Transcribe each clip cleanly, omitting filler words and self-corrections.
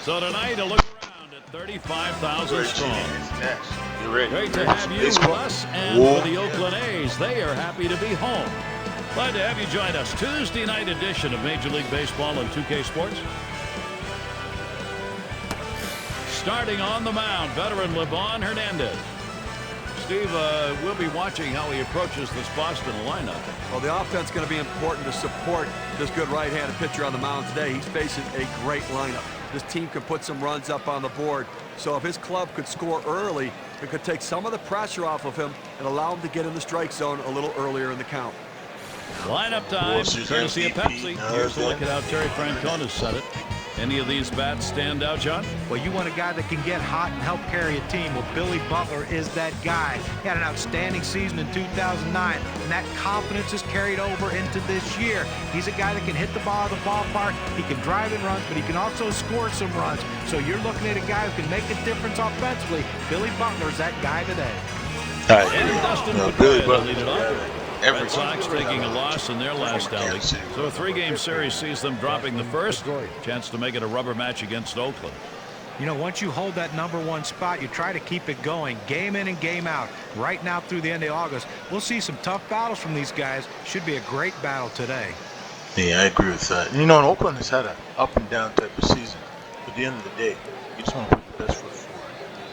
So tonight, a look around at 35,000 strong. You ready? Great to have you with us, and for the Oakland A's, they are happy to be home. Glad to have you join us. Tuesday night edition of Major League Baseball on 2K Sports. Starting on the mound, veteran Livan Hernandez. Steve, we'll be watching how he approaches this Boston lineup. Well, the offense is going to be important to support this good right-handed pitcher on the mound today. He's facing a great lineup. This team could put some runs up on the board. So if his club could score early, it could take some of the pressure off of him and allow him to get in the strike zone a little earlier in the count. Lineup time, courtesy of Pepsi. Here's a look at how Terry Francona's set it. Any of these bats stand out, John? Well, you want a guy that can get hot and help carry a team. Well, Billy Butler is that guy. He had an outstanding season in 2009, and that confidence is carried over into this year. He's a guy that can hit the ball out of the ballpark. He can drive in runs, but he can also score some runs. So you're looking at a guy who can make a difference offensively. Billy Butler's that guy today. And Dustin Pedroia lead it off. Red Sox taking a loss in their last outing. So a three-game series sees them dropping the first. Chance to make it a rubber match against Oakland. You know, once you hold that #1 spot, you try to keep it going, game in and game out. Right now through the end of August, we'll see some tough battles from these guys. Should be a great battle today. Yeah, I agree with that. You know, and Oakland has had an up and down type of season. But at the end of the day, you just want to put the best foot forward.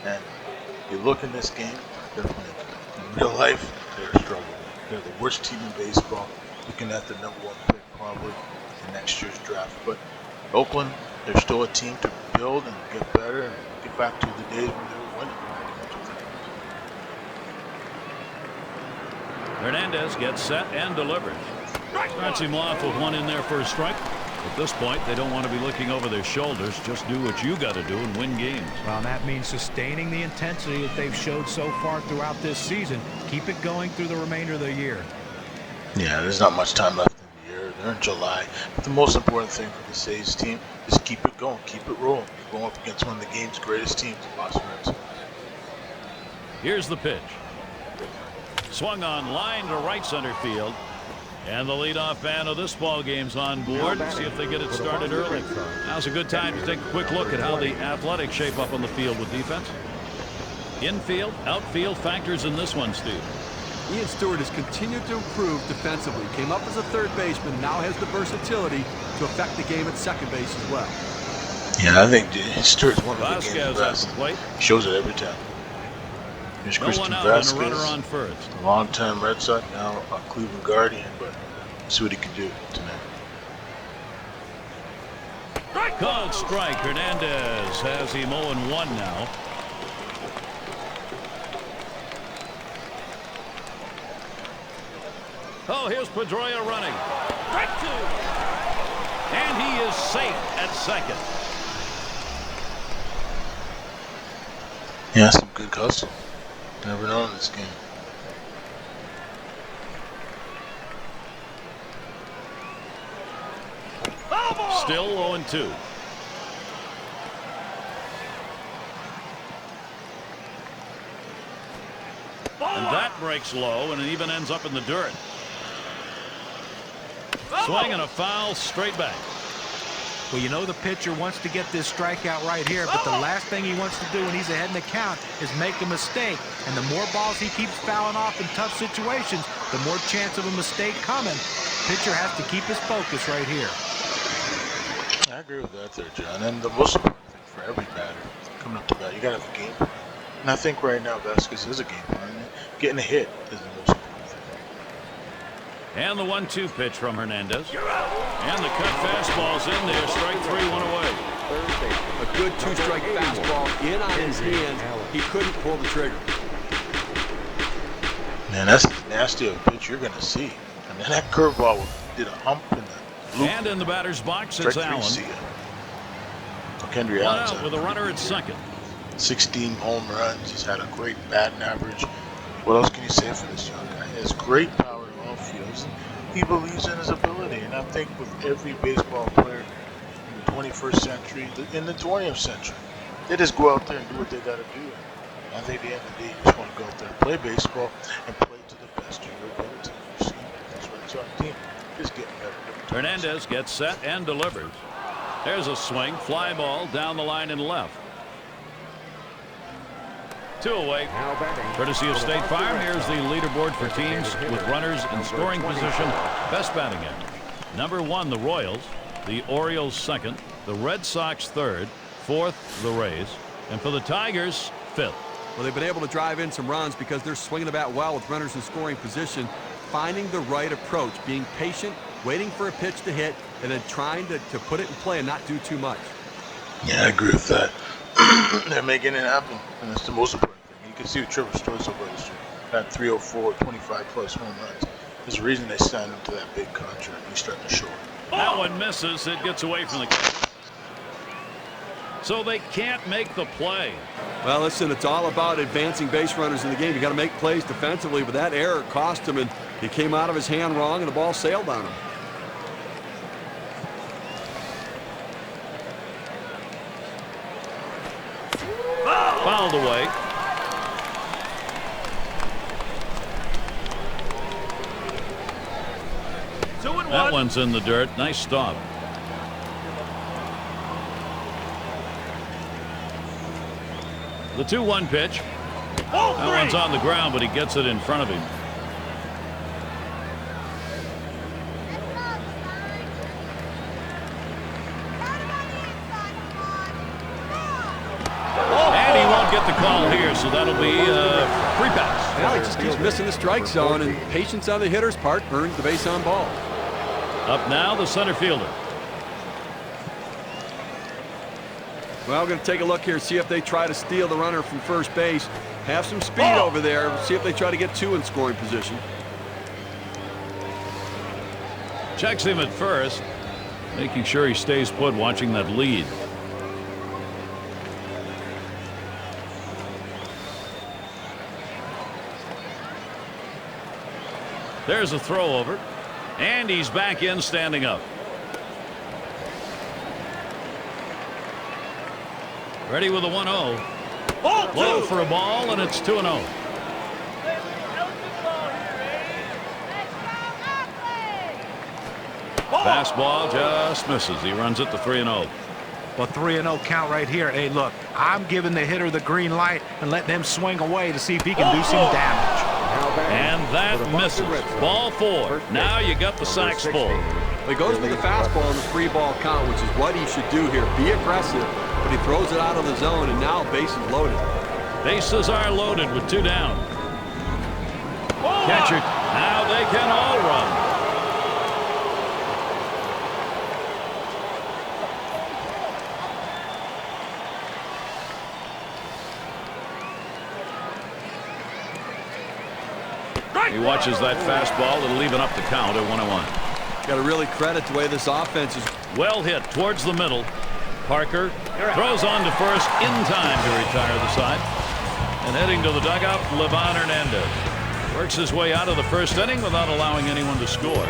And you look in this game, they're playing. In real life, they're struggling. They're the worst team in baseball, looking at the #1 pick probably in next year's draft. But Oakland, they're still a team to build and get better and get back to the days when they were winning. Hernandez gets set and delivers. Starts him off with one in there for a strike. At this point, they don't want to be looking over their shoulders. Just do what you got to do and win games. Well, that means sustaining the intensity that they've showed so far throughout this season. Keep it going through the remainder of the year. Yeah, there's not much time left in the year. They're in July. But the most important thing for the A's team is keep it going, keep it rolling. You're going up against one of the game's greatest teams, the Boston Red Sox. Here's the pitch. Swung on line to right center field. And the leadoff man of this ball game's on board. See if they get it started early. Now's a good time to take a quick look at how the Athletics shape up on the field with defense. Infield, outfield factors in this one, Steve. Ian Stewart has continued to improve defensively. Came up as a third baseman, now has the versatility to affect the game at second base as well. Yeah, I think Stewart's one of the Vasquez game's at best. the plate. He shows it every time. Here's No Christian one out and a Vasquez, runner on first. long-time Red Sox, now a Cleveland Guardian, but see what he can do tonight. Called strike. Hernandez has him 0-1 now. Oh, here's Pedroia running. Strike two. And he is safe at second. Yeah, some good hustle. Never know in this game. Still 0-2. And that breaks low, and it even ends up in the dirt. Swing and a foul straight back. Well, you know the pitcher wants to get this strikeout right here, but the last thing he wants to do when he's ahead in the count is make a mistake. And the more balls he keeps fouling off in tough situations, the more chance of a mistake coming. Pitcher has to keep his focus right here. I agree with that there, John. And the most important thing for every batter coming up to bat, you got to have a game plan. And I think right now Vasquez is a game plan. Getting a hit is the most important thing. And the 1-2 pitch from Hernandez. And the cut fastball's in there. Strike three, one away. A good two-strike fastball in on his hand. He couldn't pull the trigger. Man, that's as nasty of a pitch you're going to see. And then that curveball did a hump in the loop. And in the batter's box, it's Allen. Kendry One Allen's out with a runner at second. 16 home runs. He's had a great batting average. What else can you say for this young guy? He has great power in all fields. He believes in his ability. And I think with every baseball player in the 21st century, in the 20th century, they just go out there and do what they got to do. I think at the end of the day, you just want to go out there and play baseball and play to the best of your ability. You've seen this Red Sox team is getting better. Hernandez gets set and delivers. There's a swing. Fly ball down the line and left. 2 away. Courtesy of State Farm, here's the leaderboard for teams with runners in scoring position. Best batting average. Number 1, the Royals. The Orioles second. The Red Sox third. Fourth, the Rays. And for the Tigers, fifth. Well, they've been able to drive in some runs because they're swinging the bat well with runners in scoring position, finding the right approach, being patient, waiting for a pitch to hit, and then trying to put it in play and not do too much. Yeah, I agree with that. They're making it happen, and that's the most important thing. You can see what Trevor Story's over this year. Got 304, 25-plus home runs. There's a reason they signed him to that big contract. He's starting to show it. That one misses. It gets away from the... So they can't make the play. Well, listen, it's all about advancing base runners in the game. You got to make plays defensively, but that error cost him, and he came out of his hand wrong, and the ball sailed on him. Fouled away. That one's in the dirt. Nice stop. The 2-1 pitch. That one's on the ground, but he gets it in front of him. And he won't get the call here, so that'll be free pass. Well, he just keeps missing the strike zone, and patience on the hitter's part earns the base on ball. Up now, the center fielder. Well, we're going to take a look here, see if they try to steal the runner from first base. Have some speed over there. See if they try to get 2 in scoring position. Checks him at first, making sure he stays put, watching that lead. There's a throw over, and he's back in, standing up. Ready with a 1-0. Low for a ball, and it's 2-0. Fastball just misses. He runs it to 3-0. Well, 3-0 count right here. Hey, look, I'm giving the hitter the green light and letting him swing away to see if he can do some damage. And that misses. Ball 4. Now you got the sacks full. He goes with the fastball on the 3-ball count, which is what he should do here. Be aggressive, but he throws it out of the zone, and now bases loaded. Bases are loaded with 2 down. Catcher. Now they can all run. He watches that fastball. It'll even up the count at 1-1. Got to really credit the way this offense is. Well hit towards the middle. Parker throws on to first in time to retire the side. And heading to the dugout, Livan Hernandez works his way out of the first inning without allowing anyone to score.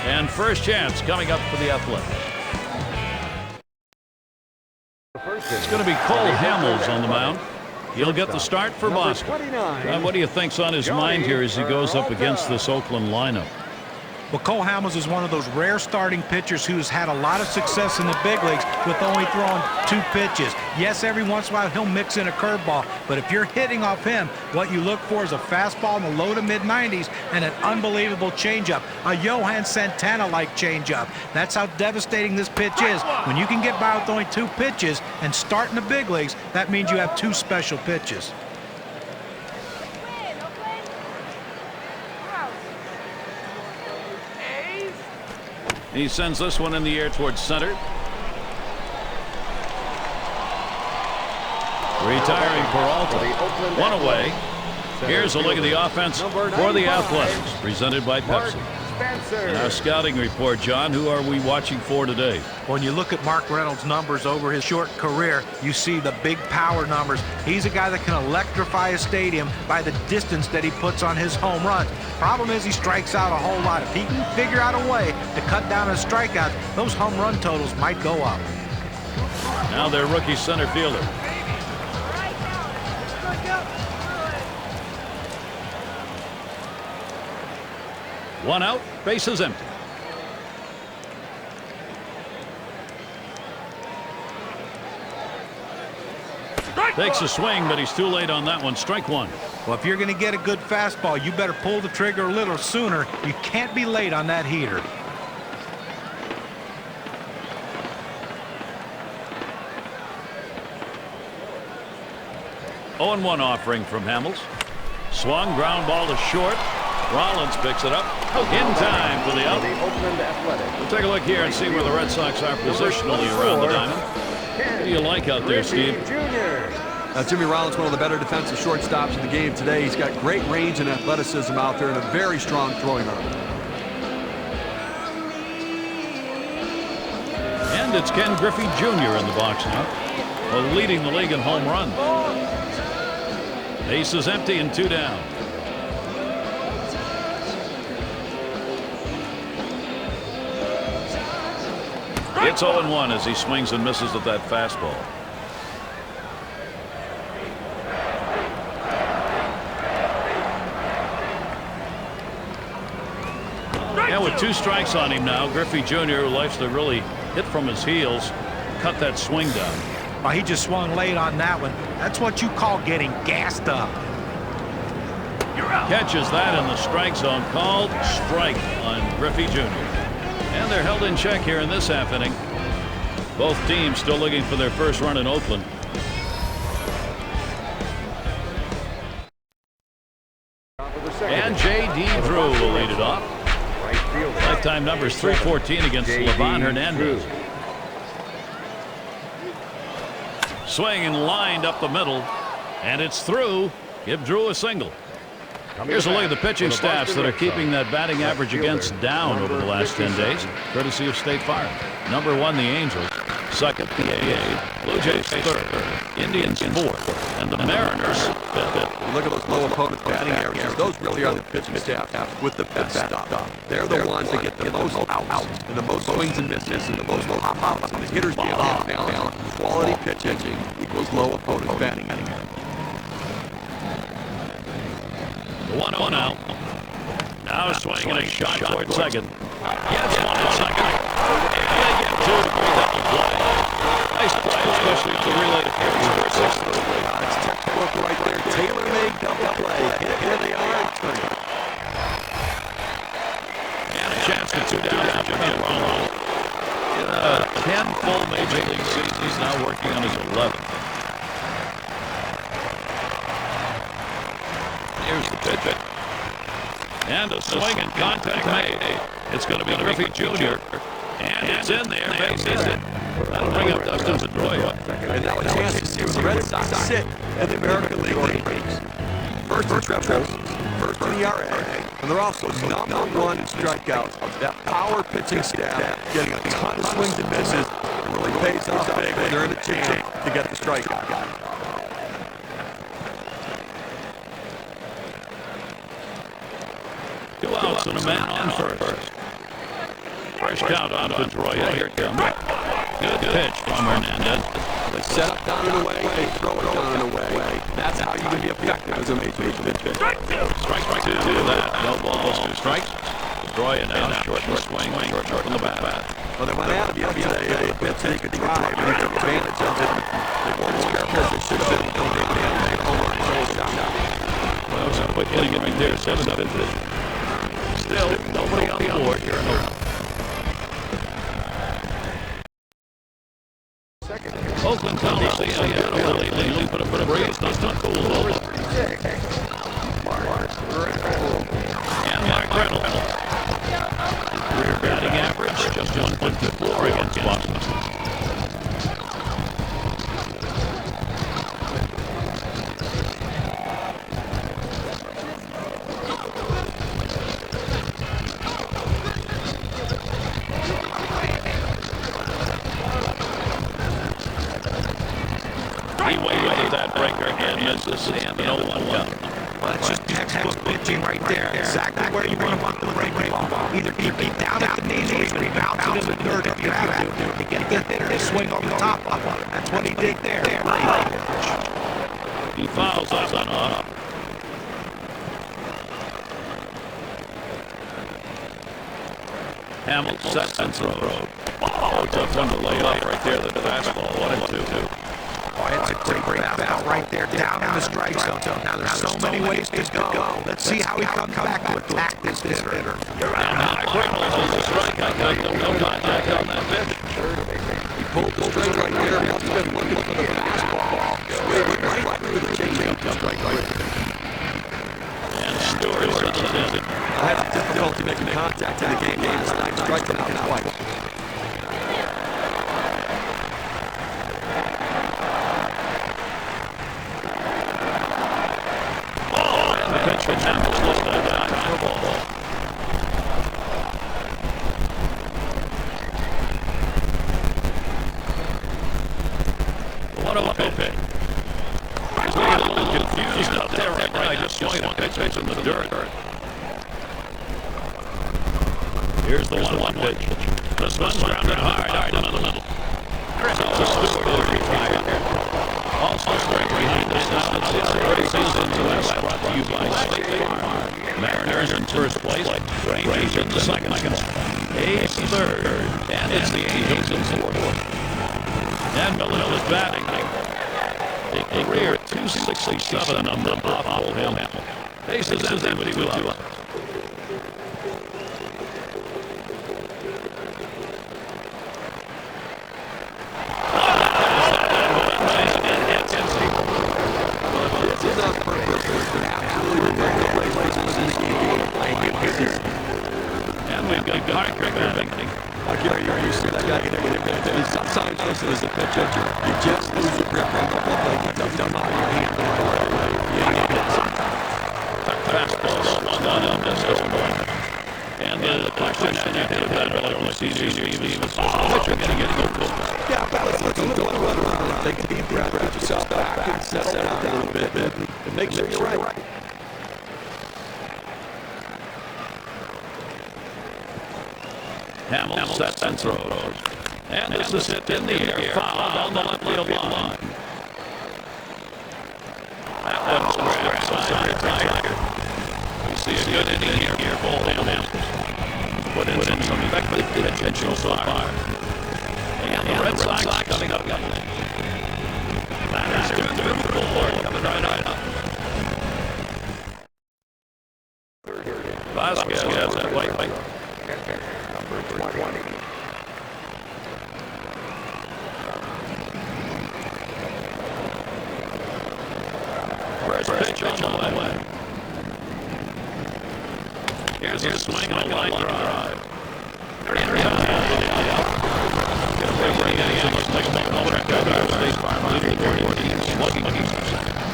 And first chance coming up for the Athletics. It's going to be Cole Hamels on the mound. He'll get the start for Boston. What do you think's on his mind here as he goes up against this Oakland lineup? Well, Cole Hamels is one of those rare starting pitchers who's had a lot of success in the big leagues with only throwing 2 pitches. Yes, every once in a while he'll mix in a curveball, but if you're hitting off him, what you look for is a fastball in the low to mid-90s and an unbelievable changeup, a Johan Santana-like changeup. That's how devastating this pitch is. When you can get by with only 2 pitches and start in the big leagues, that means you have 2 special pitches. He sends this one in the air towards center. Retiring Peralta. 1 away. Here's a look at the offense for the Athletics, presented by Pepsi. In our scouting report, John, who are we watching for today? When you look at Mark Reynolds' numbers over his short career, you see the big power numbers. He's a guy that can electrify a stadium by the distance that he puts on his home runs. Problem is he strikes out a whole lot. If he can figure out a way to cut down his strikeouts, those home run totals might go up. Now their rookie center fielder. One out, bases empty. Takes a swing, but he's too late on that one. Strike one. Well, if you're going to get a good fastball, you better pull the trigger a little sooner. You can't be late on that heater. Oh, and 1 offering from Hamels. Swung, ground ball to short. Rollins picks it up in time for the out. We'll take a look here and see where the Red Sox are positionally around the diamond. What do you like out there, Steve? Jimmy Rollins, one of the better defensive shortstops in the game today. He's got great range and athleticism out there and a very strong throwing arm. And it's Ken Griffey Jr. in the box now, leading the league in home runs. Base is empty and 2 down. It's 0-1 as he swings and misses at that fastball. And with 2 strikes on him now, Griffey Jr., who likes to really hit from his heels, cut that swing down. Well, he just swung late on that one. That's what you call getting gassed up. Catches that in the strike zone, called strike on Griffey Jr. And they're held in check here in this half inning. Both teams still looking for their first run in Oakland. And J.D. Drew will lead it off. Lifetime numbers 314 against Livan Hernandez. Swing and lined up the middle, and it's through. Give Drew a single. Here's a look at the pitching staffs that are keeping that batting average against down over the last 10 days, courtesy of State Farm. Number 1, the Angels. Second, the AA. Blue Jays third. Indians fourth. And the Mariners fifth. Look at those low opponent batting averages. Those really are the pitching staff with the best stuff. They're the ones that get the most outs and the most swings and misses and the most pop outs. And the hitters get off balance. Quality pitching equals low opponent batting average. 1-0 out. Now swinging a shot toward second. Gets one at second. And they get 2 to bring that play. Nice play, especially on the relay to first. It's textbook right there. Tailor-made double play. Here they are. And a chance to 2 down for Jimmy Rollins. In a 10 full major league season, he's now working on his 11th. Here's the pitch. And a swing and contact made. It's going to be Griffey Jr. And it's in there. Base hit. That'll bring up Dustin Pedroia. And now a chance to see where the Red Sox sit in the American League rankings. First in triples, first in ERA, and they're also number 1 in strikeouts. That power pitching staff getting a ton of swings and misses. It really pays off big when they're in a jam to get the strikeout. 2 outs and a man on first. Fresh count on Pedroia. Here it comes. Good pitch from Hernandez. They set up down and away, they throw it down and away. That's how you can be effective as a major league pitcher. Strike 2 to that. No balls, 2 strikes. Pedroia now short swing, short from the bat. Well, they went out of the other day. The pitch they could drive, and they took advantage of it. They weren't as careful as they should have been. They made a home run. Well, some quick hitting it right there. 7 up into it. Still, nobody on the board here in Oakland. Oakland Coliseum, lately put a breeze, does not cool over. And Mark Reynolds. Career batting average, just 154 against Boston. He waited that breaker and misses and the 0-1 count. Well, that's just textbook pitching right there. Exactly where you want to bunt the breaking ball. Either keep it down at the knees or even bounce it in the dirt if you have to. To get the hitter to swing over the top of it. That's what he did there. He fouls us on off. Hamels sets and throws. Oh, tough one to lay off right there. The fastball, 1-2. Boy, it's a great fastball right there down in the strike zone. Now there's so many ways to go. Let's see how he comes back to attack this hitter. The strike. No contact on that pitch. He pulled the straight right there. He's been looking for the fastball. Swayed right through the changeup. And Stewart's in. I had difficulty making contact in the game. Striking out twice. What a pitch. He's getting a little confused out there right now. I just swung a pitch in the dirt. Here's the 1-1 pitch. This one's grounded hard down the middle. So Stewart retired. Also right behind us now. It's his third season in the West, brought to you by State Farm. Mariners in first place. Rangers in the second. A's third. And it's the Angels in fourth. And Miller is batting. A career 267 on the ball him. Bases empty with 2 out. And we've got Parker batting. I carry you used to that guy. Sometimes this is a pitch at you. You just lose your grip on the ball. You dump out your hand. Fastball swung on him this point. And the question after that earlier season is pitcher getting open. Yeah, but let's run around. Take a deep breath, put yourself back, and settle down a little bit, and make sure you're right. Hamill sets and throws. And this is hit in the air. Foul on the left field line. That one's square outside. We see a good inning here for Hamill. Put in some effective pitch so far. And the Red Sox coming up. That is good forward coming right up. Vasquez at white. Number 20. First pitch on the way. Here's a swing on a line drive.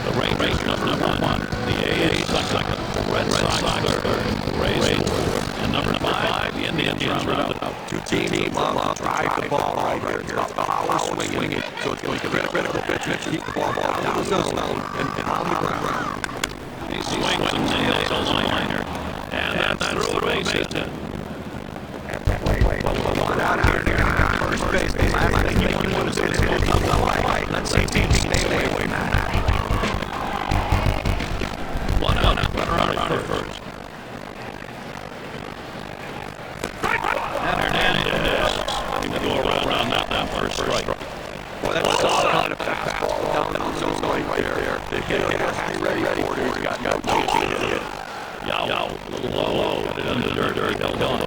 The Rangers number 1, the A's second, the Red Sox third, the Rays fourth, and number 5, the Indians rounded out. Two teams love to drive the ball right here. It's about power swinging. So it's going to be a critical pitch. Keep the ball down the zone and on the ground. He swings and nails a liner. And that's through the base hit. First base, last thing you want to do is hit it up the light. Let's see teams stay away from that. One out, runner at first. And Hernandez. He will go around that first strike. Well, that was kind of fastball down the zone right there. The hitter has to be ready for it. He's got no chance to hit. Yow, a little low. Got it in the dirt. Held on.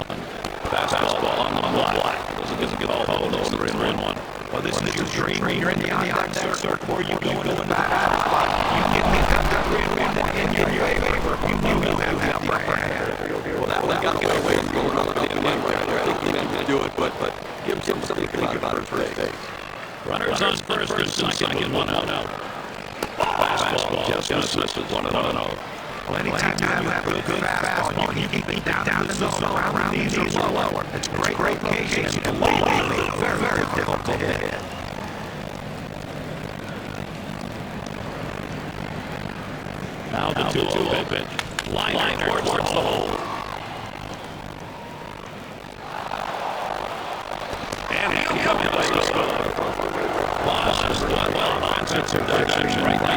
Fastball on the block. Doesn't get all those 3-1. Well, this is your dream. You're in the on-deck circle. You go into the back spot. You get me that 3-1 in your favor. You have the upper hand. Well, that one got away from going on the end right there. I think he meant to do it, but give him something to think about at first base. Runners on first and second with 1 out. Fastball just misses 1-0. Well, anytime you have a good fastball, you can keep it down in the zone around these are lower. It's great location. Very, very difficult to hit. Now the 2-2 pitch. Liner towards the hole. And he'll come in to score. Boss is doing well on its introduction right now.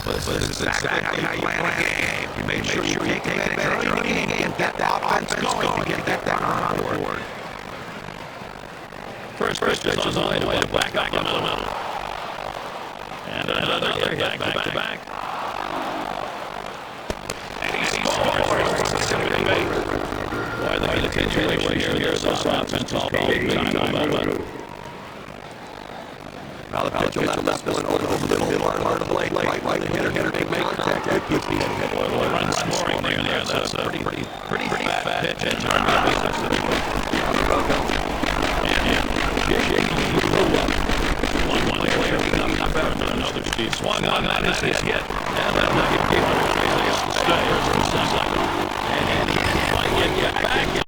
This is exactly how you play a game. You make sure you take advantage early in the game, get that offense going, get that run on board. First pitch is on the way to back up the middle. And another hit back to back. And he scores. Boy, the continuation here is this offense all big time momentum. Now the pitch will let this one over the middle part of the plate. Right, the hitter make contact. Good pitch. Run scoring there. That's a pretty fat pitch. One player not better than another. Steve swung on that his hit. And that might be the stay. And he might get back.